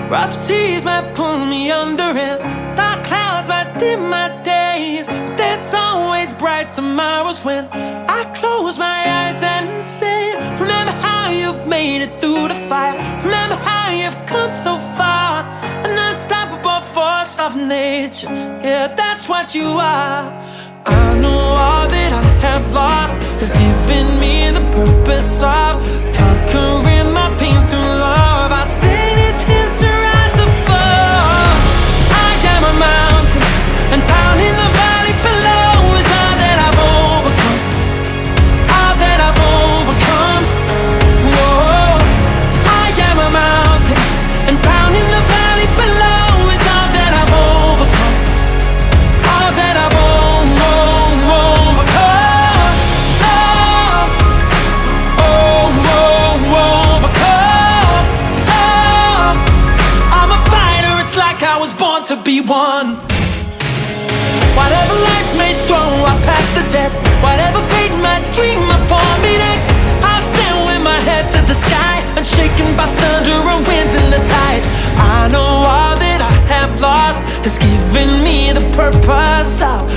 Rough seas might pull me under it, dark clouds might dim my days, but there's always bright tomorrows when I close my eyes and say, remember how you've made it through the fire, remember how you've come so far, an unstoppable force of nature, yeah, that's what you are. I know all that I have lost has given me the purpose of conquering my pain through love. I sing this hymn to rise above. I am a mountain, and down in the valley below is all that I've overcome, all that I've overcome. Whoa, I am a mountain, and down in the valley below is all that I've overcome, all that I've overcome. To be one. Whatever life may throw, I pass the test. Whatever fate might dream up for me next, I'll stand with my head to the sky, unshaken by thunder and winds and the tide. I know all that I have lost has given me the purpose of